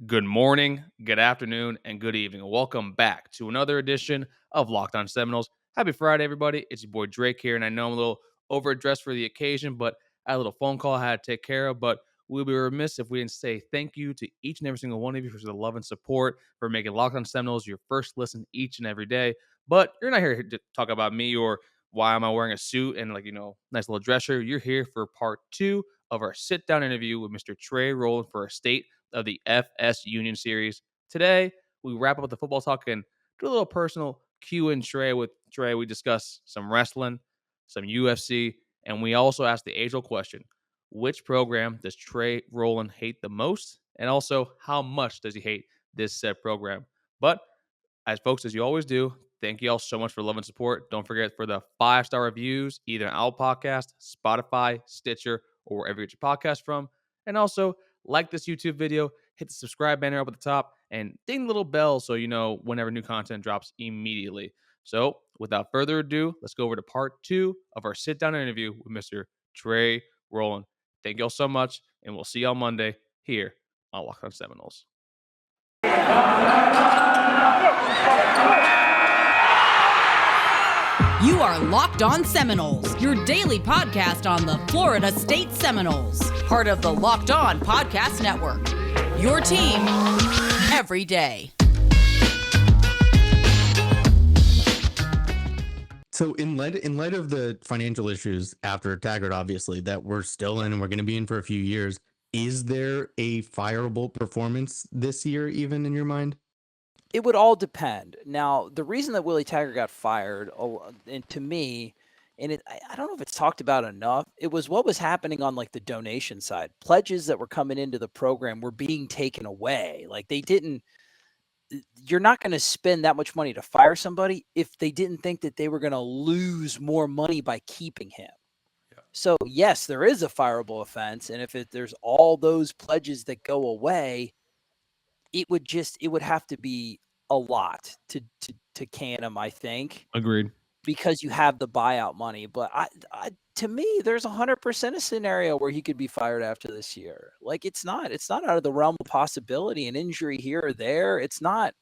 Good morning, good afternoon, and good evening. Welcome back to another edition of Locked On Seminoles. Happy Friday, everybody. It's your boy Drake here, and I know I'm a little overdressed for the occasion, but I had a little phone call I had to take care of. But we'll be remiss if we didn't say thank you to each and every single one of you for the love and support, for making Locked On Seminoles your first listen each and every day. But you're not here to talk about me or why am I wearing a suit and nice little dress shirt. You're here for part two of our sit-down interview with Mr. Trey Rowland for a State of the FSUnion series. Today, we wrap up the football talk and do a little personal Q and Trey with Trey. We discuss some wrestling, some UFC, and we also ask the age-old question: which program does Trey Rowland hate the most? And also, how much does he hate this said program? But as folks, as you always do, thank you all so much for love and support. Don't forget for the 5-star reviews, either on Apple Podcast, Spotify, Stitcher, or wherever you get your podcast from. And also, like this YouTube video, hit the subscribe banner up at the top, and ding the little bell so you know whenever new content drops immediately. So, without further ado, let's go over to part two of our sit-down interview with Mr. Trey Rowland. Thank you all so much, and we'll see you on Monday here on Locked On Seminoles. You are Locked On Seminoles, your daily podcast on the Florida State Seminoles, part of the Locked On Podcast Network. Your team every day. So in light of the financial issues after Taggart, obviously, that we're still in and we're going to be in for a few years, is there a fireable performance this year even in your mind? It would all depend. Now, the reason that Willie Taggart got fired, and to me, and I don't know if it's talked about enough, it was what was happening on like the donation side. Pledges that were coming into the program were being taken away. Like you're not going to spend that much money to fire somebody if they didn't think that they were going to lose more money by keeping him. Yeah. So yes, there is a fireable offense. And if there's all those pledges that go away, it would have to be a lot to can him, I think. Agreed. Because you have the buyout money. But to me, there's 100% a scenario where he could be fired after this year. Like it's not out of the realm of possibility. An injury here or there. It's not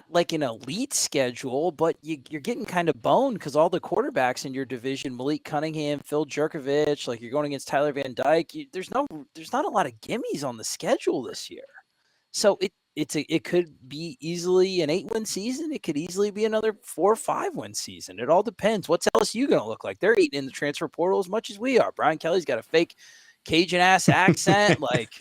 like an elite schedule, but you're getting kind of boned because all the quarterbacks in your division, Malik Cunningham, Phil Jerkovich, like you're going against Tyler Van Dyke. There's not a lot of gimmies on the schedule this year. So it could be easily an 8-win season. It could easily be another 4 or 5-win season. It all depends. What's LSU going to look like? They're eating in the transfer portal as much as we are. Brian Kelly's got a fake Cajun ass accent. Like,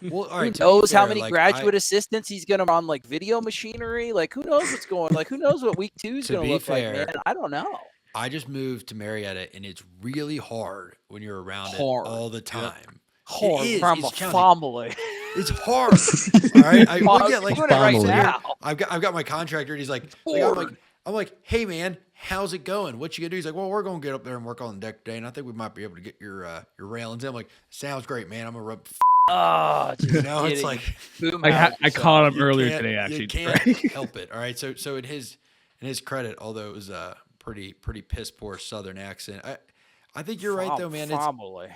well, all right, who knows how many graduate assistants he's going to run, like video machinery? Like, who knows what's going? Like, who knows what week 2 is going to look like? Man, I don't know. I just moved to Marietta, and it's really hard when you're around it all the time. Hard. It's family. It's hard. All right, right now. I've got my contractor, and he's like I'm like, hey man, how's it going? What you gonna do? He's like, well, we're gonna get up there and work on the deck today, and I think we might be able to get your railings in. I'm like, sounds great, man. I'm gonna rub. Oh, you know, it's like I caught him earlier today. Actually, you can't help it. All right, so in his credit, although it was a pretty piss poor Southern accent, I think you're right though, man. Family.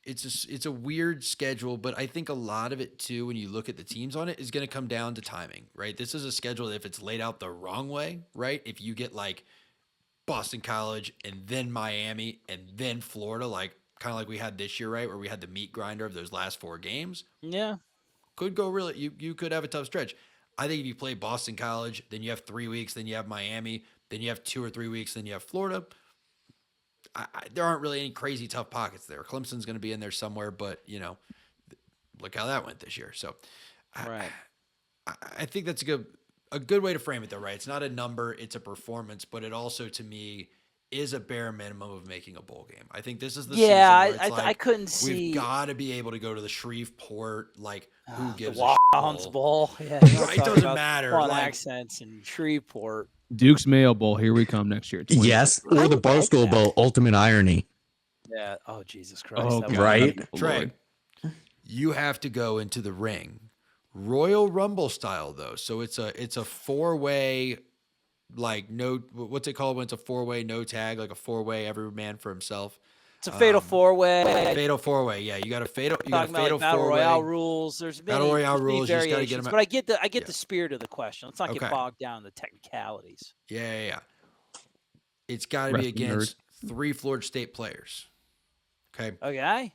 It's a weird schedule, but I think a lot of it too, when you look at the teams on it, is going to come down to timing, right? This is a schedule that if it's laid out the wrong way, right? If you get like Boston College and then Miami and then Florida, like kind of like we had this year, right? Where we had the meat grinder of those last 4 games. Yeah. Could go really, you could have a tough stretch. I think if you play Boston College, then you have 3 weeks, then you have Miami, then you have 2 or 3 weeks, then you have Florida. There aren't really any crazy tough pockets there. Clemson's going to be in there somewhere, but look how that went this year. So, right. I think that's a good way to frame it, though, right? It's not a number, it's a performance, but it also, to me, is a bare minimum of making a bowl game. I think this is the season where it's I couldn't see. We've got to be able to go to the Shreveport. Like, who gives the Wahans Bowl? Yeah, right, it doesn't matter. Fun accents in Shreveport. Duke's Mayo Bowl. Here we come next year. Yes, or the Barstool Bowl. Ultimate irony. Yeah. Oh, Jesus Christ. Oh, right. Trey, you have to go into the ring, Royal Rumble style, though. So it's a 4-way. Like, no, what's it called when it's a 4-way no tag, like a 4-way every man for himself. It's a fatal four-way. Fatal four-way. Yeah, you got a fatal. You got a Talking about fatal like battle four-way. royale rules. There's Battle royale many rules. You just got to get variations, them. but I get the spirit of the question. Let's not Okay. get bogged down in the technicalities. Yeah. It's got to be Wrestling against 3 Florida State players. Okay. Okay.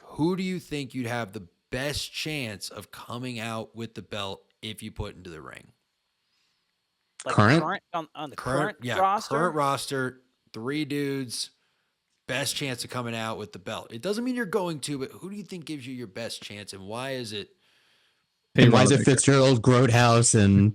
Who do you think you'd have the best chance of coming out with the belt if you put into the ring? Like Current? on the current roster? Current roster, 3 dudes, best chance of coming out with the belt. It doesn't mean you're going to, but who do you think gives you your best chance, and why is it? And why is it Fitzgerald, Groathouse, and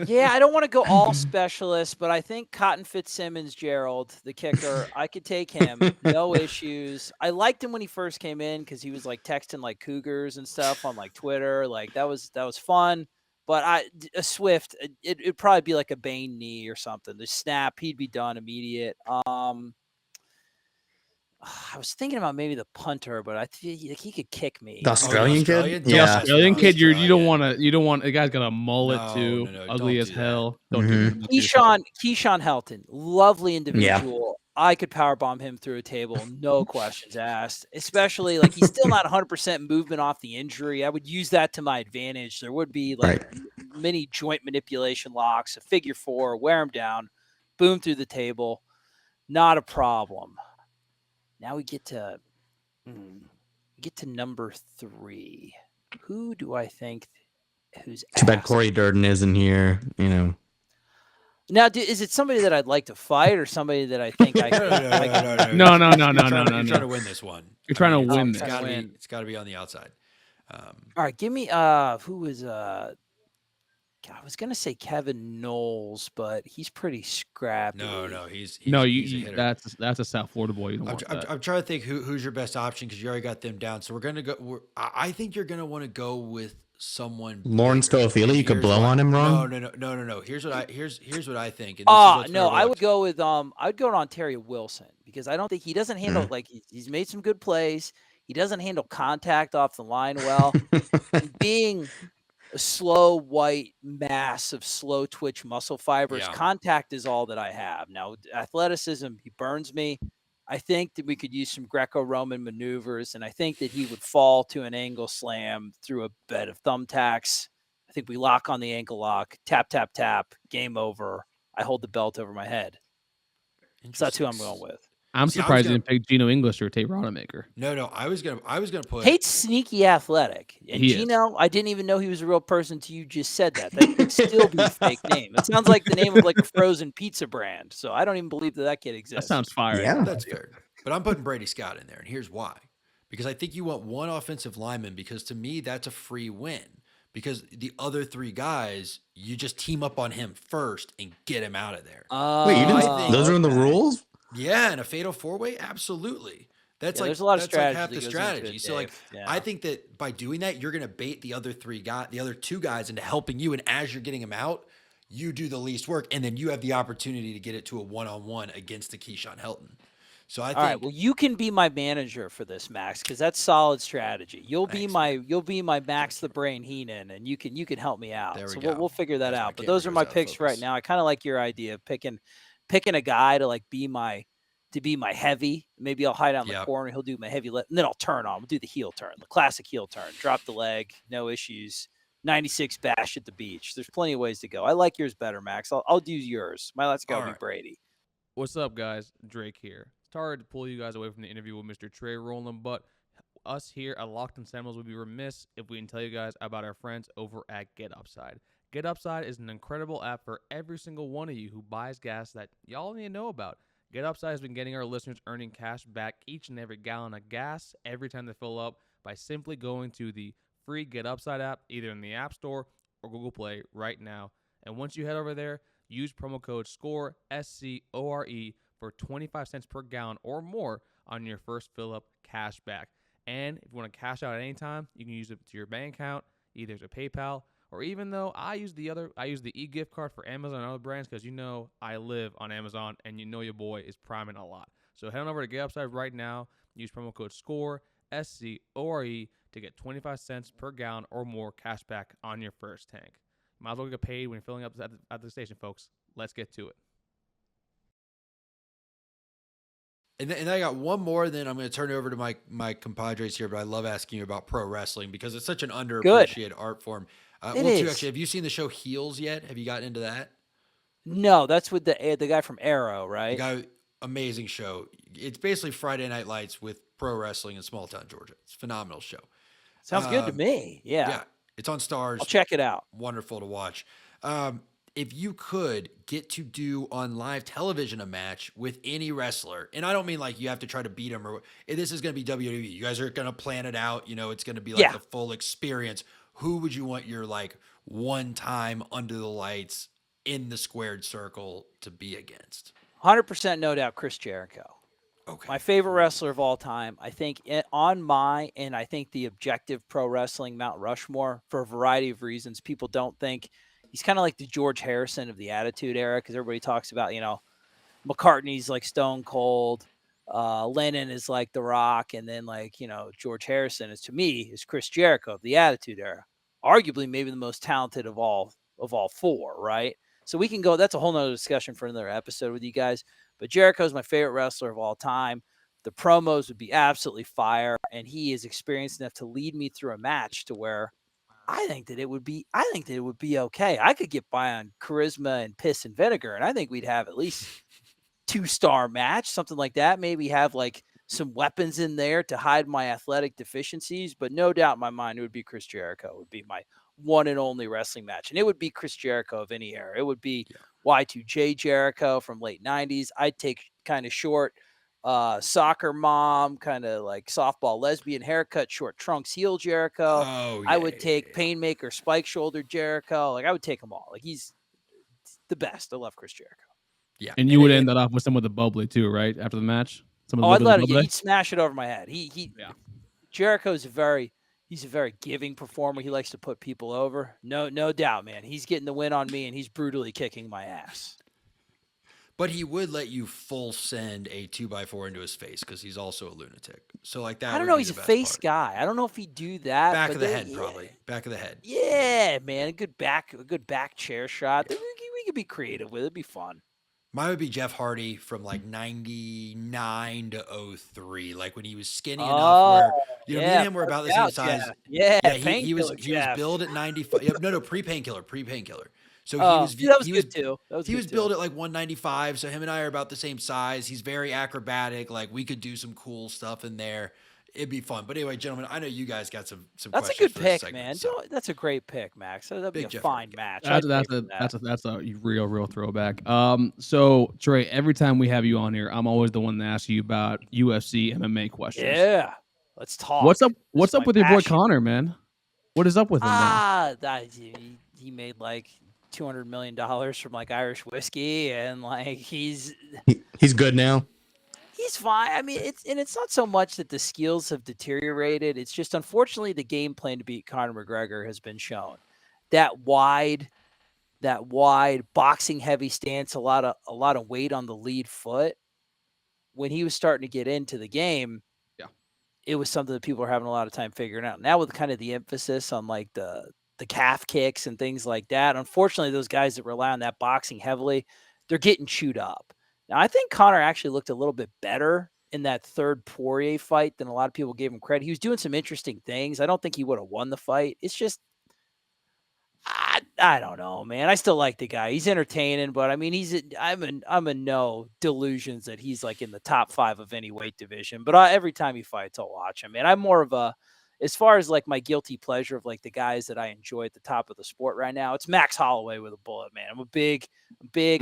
Yeah, I don't want to go all specialists, but I think Cotton Fitzsimmons Gerald, the kicker, I could take him, no issues. I liked him when he first came in because he was like texting like cougars and stuff on like Twitter. Like that was fun. But a Swift, it'd probably be like a Bane knee or something. The snap, he'd be done immediate. I was thinking about maybe the punter, but I think he could kick me. the Australian kid? The Yeah. Australian kid, you don't want the guy's got a mullet too, No, ugly don't as do hell. that. Don't do that. Keyshawn Helton, lovely individual. I could powerbomb him through a table, no questions asked. Especially like he's still not 100% movement off the injury. I would use that to my advantage. There would be like many joint manipulation locks, a figure 4, wear him down, boom through the table, not a problem. Now we get to number 3. Who do I think who's Too bad Corey Durden isn't here, you know. Now, is it somebody that I'd like to fight or somebody that I think I could? No. You're trying to win this one. You're trying to win this. It's got to be on the outside. All right, give me who is I was gonna say Kevin Knowles, but he's pretty scrappy. No, he's no, he's a hitter. that's a South Florida boy. You don't want that. I'm trying to think who's your best option because you already got them down. So we're gonna go. I think you're gonna want to go with someone. Lawrence Toafili, you could blow on him wrong. No. Here's what I think. I would go with I'd go to Ontario Wilson because I don't think he doesn't handle like he's made some good plays. He doesn't handle contact off the line well. Being a slow white mass of slow twitch muscle fibers, contact is all that I have. Now, athleticism, he burns me. I think that we could use some Greco-Roman maneuvers, and I think that he would fall to an angle slam through a bed of thumbtacks. I think we lock on the ankle lock, tap, tap, tap, game over. I hold the belt over my head. So that's who I'm going with. I'm surprised you didn't pick Gino English or Tate Rodemaker. No, I was gonna put Tate's sneaky athletic. And Gino, I didn't even know he was a real person until you just said that. That could still be a fake name. It sounds like the name of like a frozen pizza brand. So I don't even believe that kid exists. That sounds fire. Yeah. That's fair. But I'm putting Brady Scott in there, and here's why. Because I think you want one offensive lineman, because to me, that's a free win. Because the other 3 guys, you just team up on him first and get him out of there. Wait, you didn't, those are in the rules? Yeah, in a fatal 4-way, absolutely. That's there's a lot of strategy. Like half the strategy. So I think that by doing that, you're going to bait the other 2 guys into helping you. And as you're getting them out, you do the least work, and then you have the opportunity to get it to a 1-on-1 against the Keyshawn Helton. So I think. All right. Well, you can be my manager for this, Max, because that's solid strategy. You'll be my Max the Brain Heenan, and you can help me out. We'll figure that out. But those are my picks right now. I kind of like your idea of picking a guy to like be my heavy. Maybe I'll hide out in the corner. He'll do my heavy and then I'll turn on. We'll do the heel turn, the classic heel turn. Drop the leg, no issues. 96 bash at the beach. There's plenty of ways to go. I like yours better, Max. I'll do yours. My let's go be Brady. What's up, guys? Drake here. Sorry to pull you guys away from the interview with Mr. Trey Rowland, but us here at Locked on Seminoles would be remiss if we didn't tell you guys about our friends over at Get Upside. Get Upside is an incredible app for every single one of you who buys gas that y'all need to know about. Get Upside has been getting our listeners earning cash back each and every gallon of gas every time they fill up by simply going to the free Get Upside app, either in the App Store or Google Play right now. And once you head over there, use promo code SCORE, SCORE, for 25 cents per gallon or more on your first fill-up cash back. And if you want to cash out at any time, you can use it to your bank account, either to PayPal, or even though I use the e-gift card for Amazon and other brands because you know I live on Amazon and you know your boy is priming a lot. So head on over to Get Upside right now. Use promo code SCORE, SCORE, to get 25 cents per gallon or more cash back on your first tank. Might as well get paid when you're filling up at the station, folks. Let's get to it. And I got one more, then I'm going to turn it over to my compadres here, but I love asking you about pro wrestling because it's such an Good. underappreciated art form. It Well, too, is. actually, have you seen the show Heels yet? Have you gotten into that? No, that's with the guy from Arrow, The right? guy, amazing show. It's basically Friday Night Lights with pro wrestling in small town Georgia. It's a phenomenal show. Sounds good to me. Yeah. Yeah, it's on I'll Stars. check it out. Wonderful to watch. If you could get to do on live television a match with any wrestler, and I don't mean like you have to try to beat them or this is going to be WWE. You guys are going to plan it out. It's going to be like Yeah. the full experience. Who would you want your like one time under the lights in the squared circle to be against? 100% no doubt Chris Jericho. Okay. My favorite wrestler of all time. I think I think the objective pro wrestling Mount Rushmore, for a variety of reasons, people don't think he's kind of like the George Harrison of the Attitude Era, because everybody talks about, McCartney's like Stone Cold, Lennon is like The Rock, and then George Harrison is, to me, is Chris Jericho of the Attitude Era, arguably maybe the most talented of all four, right? So we can go. That's a whole nother discussion for another episode with you guys. But Jericho's my favorite wrestler of all time. The promos would be absolutely fire, and he is experienced enough to lead me through a match to where I think that it would be okay. I could get by on charisma and piss and vinegar, and I think we'd have at least 2-star match, something like that. Maybe have like some weapons in there to hide my athletic deficiencies, but no doubt in my mind it would be Chris Jericho. It would be my one and only wrestling match, and it would be Chris Jericho of any era. It would be Y2J Jericho from late 90s. I'd take kind of short soccer mom, kind of like softball lesbian haircut, short trunks heel Jericho. Oh, I would take Painmaker spike shoulder Jericho. Like I would take them all. Like he's the best. I love Chris Jericho. Yeah. And you would end that off with some of the bubbly too, right? After the match? I'd let it. He'd smash it over my head. Yeah. Jericho's he's a very giving performer. He likes to put people over. No doubt, man. He's getting the win on me, and he's brutally kicking my ass. But he would let you full send a 2x4 into his face because he's also a lunatic. So like that. I don't know. He's a face guy. I don't know if he'd do that. Back of the head, probably. Back of the head. Yeah, man. A good back chair shot. We could be creative with it. It'd be fun. Mine would be Jeff Hardy from like 99 to 03, like when he was skinny enough where me and him were about the same size. Yeah, he was billed at 95. No, pre-painkiller. So that was good too. He was billed at like 195. So him and I are about the same size. He's very acrobatic. Like we could do some cool stuff in there. It'd be fun. But anyway, gentlemen, I know you guys got some That's questions. A good for this pick, segment, man. so. That's a great pick, Max. That'd be a fine match. That's a real throwback. So Trey, every time we have you on here, I'm always the one to ask you about UFC MMA questions. Yeah, let's talk. What's up with your boy Connor, man? What is up with him now? He made like $200 million from like Irish whiskey, and like he's good now. He's fine. I mean, it's not so much that the skills have deteriorated. It's just, unfortunately, the game plan to beat Conor McGregor has been shown. That wide boxing heavy stance, a lot of weight on the lead foot. When he was starting to get into the game, it was something that people are having a lot of time figuring out. Now with kind of the emphasis on like the calf kicks and things like that, unfortunately, those guys that rely on that boxing heavily, they're getting chewed up. Now, I think Connor actually looked a little bit better in that third Poirier fight than a lot of people gave him credit. He was doing some interesting things. I don't think he would have won the fight. It's just, I don't know, man. I still like the guy. He's entertaining, but I mean, I'm in no delusions that he's like in the top 5 of any weight division. But every time he fights, I'll watch him. And I'm more of as far as like my guilty pleasure of like the guys that I enjoy at the top of the sport right now, it's Max Holloway with a bullet, man. I'm big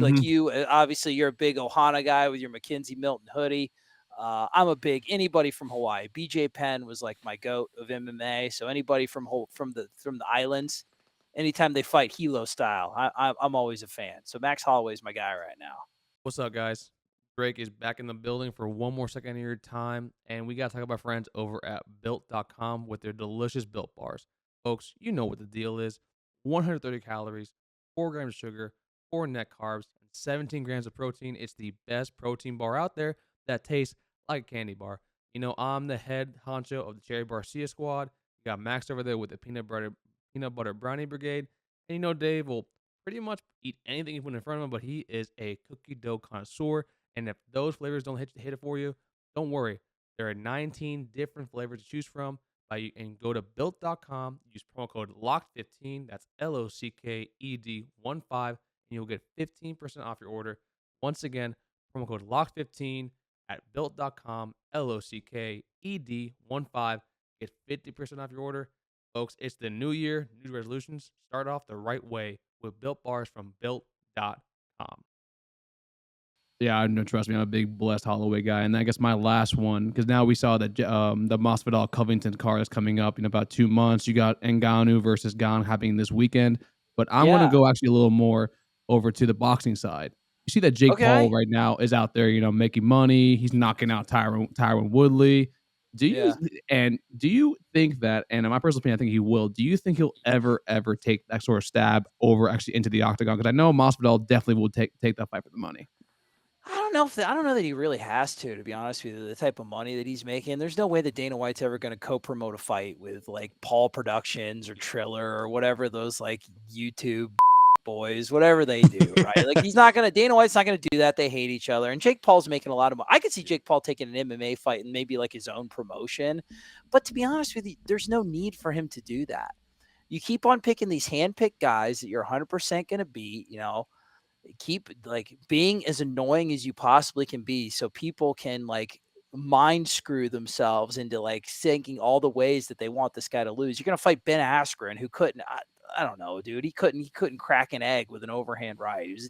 like you. Obviously, you're a big Ohana guy with your Mackenzie Milton hoodie. I'm a big anybody from Hawaii. BJ Penn was like my goat of MMA. So anybody from the islands, anytime they fight Hilo style, I'm always a fan. So Max Holloway is my guy right now. What's up, guys? Drake is back in the building for one more second of your time, and we got to talk about friends over at Built.com with their delicious Built bars. Folks, you know what the deal is. 130 calories, 4 grams of sugar, 4 net carbs, and 17 grams of protein. It's the best protein bar out there that tastes like a candy bar. You know, I'm the head honcho of the Cherry Barcia squad. You got Max over there with the peanut butter brownie brigade. And you know, Dave will pretty much eat anything you put in front of him, but he is a cookie dough connoisseur. And if those flavors don't hit it for you, Don't worry, there are 19 different flavors to choose from. And go to built.com, use promo code LOCKED15, that's LOCKED15, and you'll get 15% off your order. Once again, promo code LOCKED15 at built.com, LOCKED15, get 50% off your order. Folks, it's the new year, new resolutions. Start off the right way with Built Bars from built.com. Yeah, no, trust me, I'm a big Blessed Holloway guy. And I guess my last one, because now we saw that the Masvidal Covington card is coming up in about 2 months. You got Ngannou versus Gane happening this weekend. But I'm going to Yeah. go actually a little more over to the boxing side. You see that Jake Paul Okay. right now is out there, making money. He's knocking out Tyron Woodley. Do Yeah. you think that, and in my personal opinion, I think he will, do you think he'll ever take that sort of stab over actually into the octagon? Because I know Masvidal definitely will take that fight for the money. I don't know that he really has to be honest with you. The type of money that he's making, there's no way that Dana White's ever going to co-promote a fight with like Paul Productions or Triller or whatever those like YouTube boys, whatever they do, right? Like Dana White's not going to do that. They hate each other. And Jake Paul's making a lot of money. I could see Jake Paul taking an MMA fight and maybe like his own promotion. But to be honest with you, there's no need for him to do that. You keep on picking these hand-picked guys that you're 100% going to beat, keep like being as annoying as you possibly can be so people can like mind screw themselves into like thinking all the ways that they want this guy to lose. You're going to fight Ben Askren, who couldn't, I don't know, dude. He couldn't crack an egg with an overhand right. He was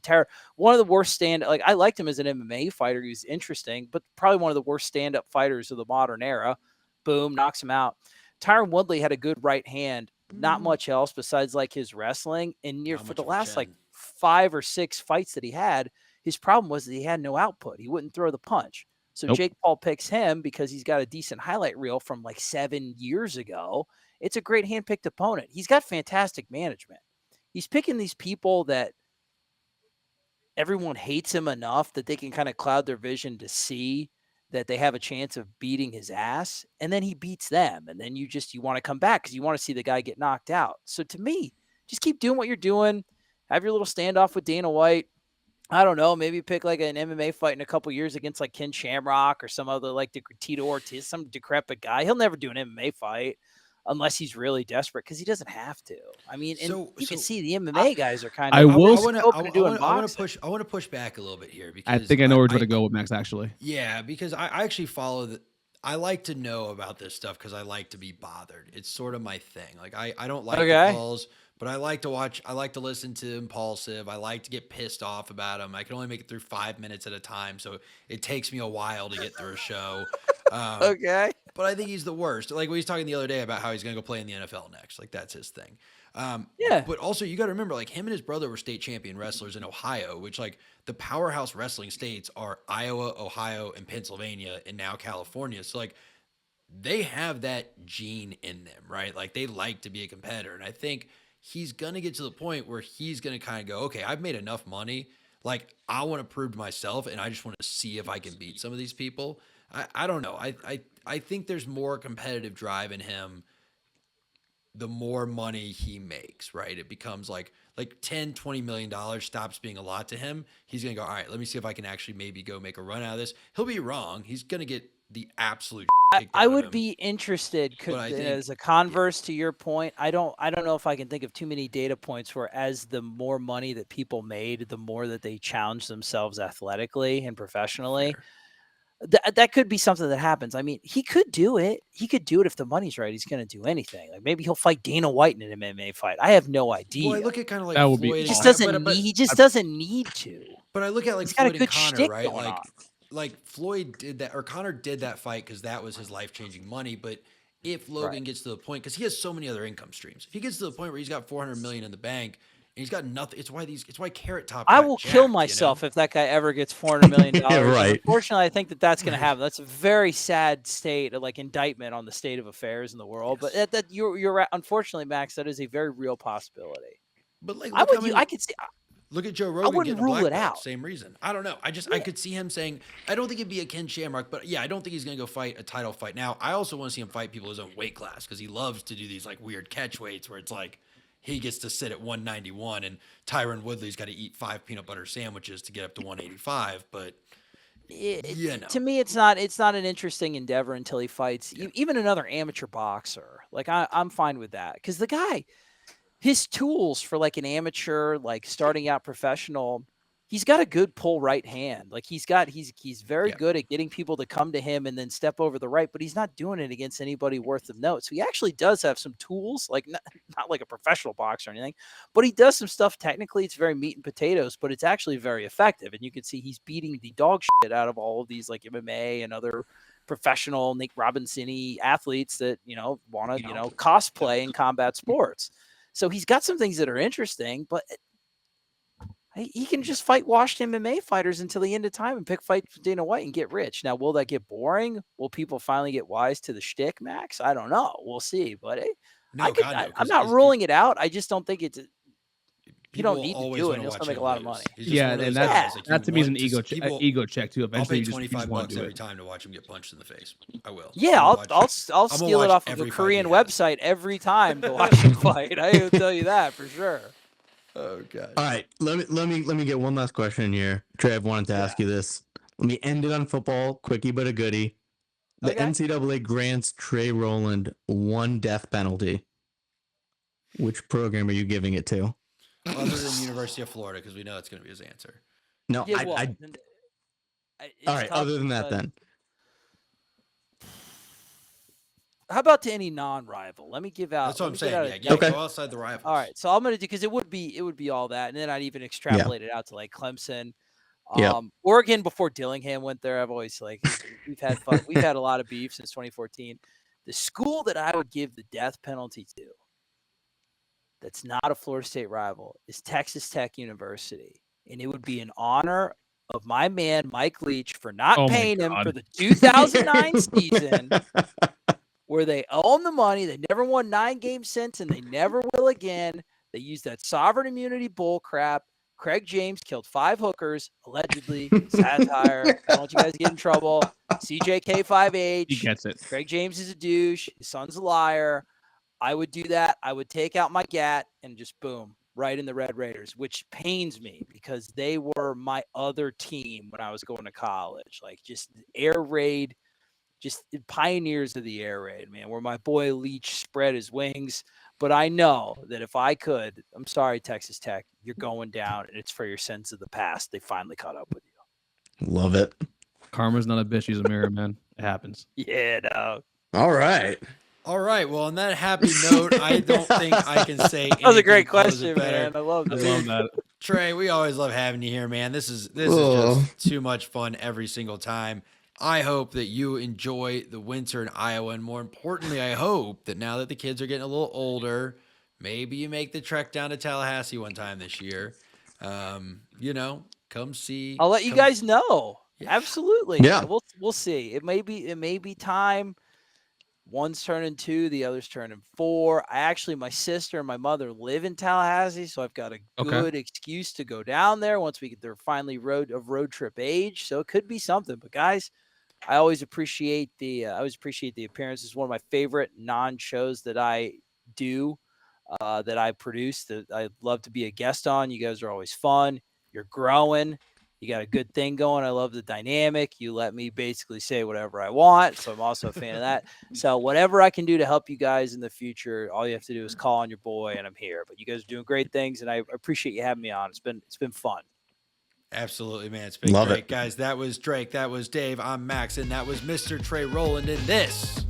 one of the worst like I liked him as an MMA fighter. He was interesting, but probably one of the worst stand-up fighters of the modern era. Boom, knocks him out. Tyron Woodley had a good right hand, not much else besides like his wrestling. And for the last like 5 or 6 fights that he had, his problem was that he had no output. He wouldn't throw the punch. So Nope. Jake Paul picks him because he's got a decent highlight reel from like 7 years ago. It's a great handpicked opponent. He's got fantastic management. He's picking these people that everyone hates him enough that they can kind of cloud their vision to see that they have a chance of beating his ass, and then he beats them. And then you want to come back because you want to see the guy get knocked out. So to me, just keep doing what you're doing. Have your little standoff with Dana White. I don't know, maybe pick like an MMA fight in a couple years against like Ken Shamrock or some other like Tito Ortiz, some decrepit guy. He'll never do an MMA fight unless he's really desperate because he doesn't have to. I mean, and you can see the MMA guys are kind of. I want to push back a little bit here because I think I know where to go with Max actually. Yeah, because I actually follow I like to know about this stuff because I like to be bothered. It's sort of my thing. Like I don't like the calls, but I like to watch. I like to listen to Impulsive. I like to get pissed off about them. I can only make it through 5 minutes at a time, so it takes me a while to get through a show. But I think he's the worst. Like we was talking the other day about how he's going to go play in the NFL next. Like that's his thing. But also you got to remember, like him and his brother were state champion wrestlers in Ohio, which like the powerhouse wrestling states are Iowa, Ohio, and Pennsylvania, and now California. So like they have that gene in them, right? Like they like to be a competitor. And I think he's going to get to the point where he's going to kind of go, okay, I've made enough money. Like I want to prove to myself and I just want to see if I can beat some of these people. I don't know. I think there's more competitive drive in him the more money he makes, right? It becomes like $10-20 million stops being a lot to him. He's going to go, all right, let me see if I can actually maybe go make a run out of this. He'll be wrong. He's going to get the absolute I would be interested as a converse to your point. I don't know if I can think of too many data points where as the more money that people made, the more that they challenged themselves athletically and professionally. Fair. That could be something that happens. I mean, he could do it. He could do it if the money's right. He's going to do anything. Like maybe he'll fight Dana White in an MMA fight. I have no idea. Well, I look at kind of like that would Floyd. Be he just doesn't need to. But I look at like He's got Floyd a good and Connor, shtick right? going on. Like Floyd did that, or Connor did that fight because that was his life-changing money. But if Logan gets to the point, because he has so many other income streams, if he gets to the point where he's got $400 million in the bank and he's got nothing, it's why Carrot Top. I will kill myself if that guy ever gets $400 million. Right. Unfortunately, I think that's going to happen. That's a very sad state of like indictment on the state of affairs in the world. Yes. But that you're right. Unfortunately, Max, that is a very real possibility. But like, I could see. Look at Joe Rogan wouldn't getting a black rule it belt, out. same reason. I don't know. I could see him saying, I don't think it'd be a Ken Shamrock, but yeah, I don't think he's going to go fight a title fight. Now, I also want to see him fight people his own weight class because he loves to do these like weird catch weights where it's like he gets to sit at 191 and Tyron Woodley's got to eat 5 peanut butter sandwiches to get up to 185. But To me, it's not an interesting endeavor until he fights even another amateur boxer. Like I'm fine with that because the guy, his tools for like an amateur, like starting out professional, he's got a good pull right hand. Like he's very good at getting people to come to him and then step over the right, but he's not doing it against anybody worth of note. So he actually does have some tools, like not like a professional boxer or anything, but he does some stuff. Technically, it's very meat and potatoes, but it's actually very effective. And you can see he's beating the dog shit out of all of these like MMA and other professional Nick Robinson-y athletes that, want to, cosplay in combat sports. So he's got some things that are interesting, but he can just fight washed MMA fighters until the end of time and pick fights with Dana White and get rich. Now, will that get boring? Will people finally get wise to the shtick, Max? I don't know. We'll see. But I'm not ruling it out. I just don't think it's you don't need to do it. He'll still make a lot of money. Yeah, and that to me is an ego check too. Eventually, I'll pay you just want $25 to every time to watch him get punched in the face. I will. Yeah, I'll steal it off of a Korean website every time to watch him fight. I will tell you that for sure. Oh god. All right, let me get one last question in here. Trey, I've wanted to ask you this. Let me end it on football, quickie but a goodie. The NCAA grants Trey Rowland one death penalty. Which program are you giving it to? Other than University of Florida, because we know it's going to be his answer. No, Yeah, all right. Other than that, then. How about to any non-rival? Let me give out. That's what I'm saying. Go outside the rivals. All right, so I'm gonna do because it would be all that, and then I'd even extrapolate it out to like Clemson, Oregon before Dillingham went there. I've always we've had fun. We've had a lot of beef since 2014. The school that I would give the death penalty to, that's not a Florida State rival, is Texas Tech University, and it would be in honor of my man Mike Leach for not paying him for the 2009 season. Where they own the money. They never won 9 games since, and they never will again. They used that sovereign immunity bull crap. Craig James killed 5 hookers, allegedly. Satire. I don't want you guys to get in trouble. CJK5H. He gets it. Craig James is a douche. His son's a liar. I would do that. I would take out my GAT and just boom, right in the Red Raiders, which pains me because they were my other team when I was going to college. Like just air raid. Just pioneers of the air raid, man, where my boy Leach spread his wings. But I know that if I could, I'm sorry, Texas Tech, you're going down, and it's for your sins of the past. They finally caught up with you. Love it. Karma's not a bitch. She's a mirror, man. It happens. Yeah, no. All right. Well, on that happy note, I don't think I can say that was a great question, man. I love that. Trey, we always love having you here, man. This is just too much fun every single time. I hope that you enjoy the winter in Iowa, and more importantly, I hope that now that the kids are getting a little older, maybe you make the trek down to Tallahassee one time this year. Come see. I'll let you guys know. Yeah. Absolutely. Yeah. We'll see. It may be time. One's turning 2, the other's turning 4. My sister and my mother live in Tallahassee, so I've got a good excuse to go down there once they're finally road trip age. So it could be something. But guys, I always appreciate the appearance. It's one of my favorite non-shows that I do, that I produce, that I love to be a guest on. You guys are always fun. You're growing. You got a good thing going. I love the dynamic. You let me basically say whatever I want. So I'm also a fan of that. So whatever I can do to help you guys in the future, all you have to do is call on your boy and I'm here. But you guys are doing great things and I appreciate you having me on. It's been fun. Absolutely, man. It's been great, guys. That was Drake. That was Dave. I'm Max. And that was Mr. Trey Rowland. And this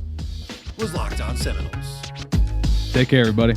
was Locked On Seminoles. Take care, everybody.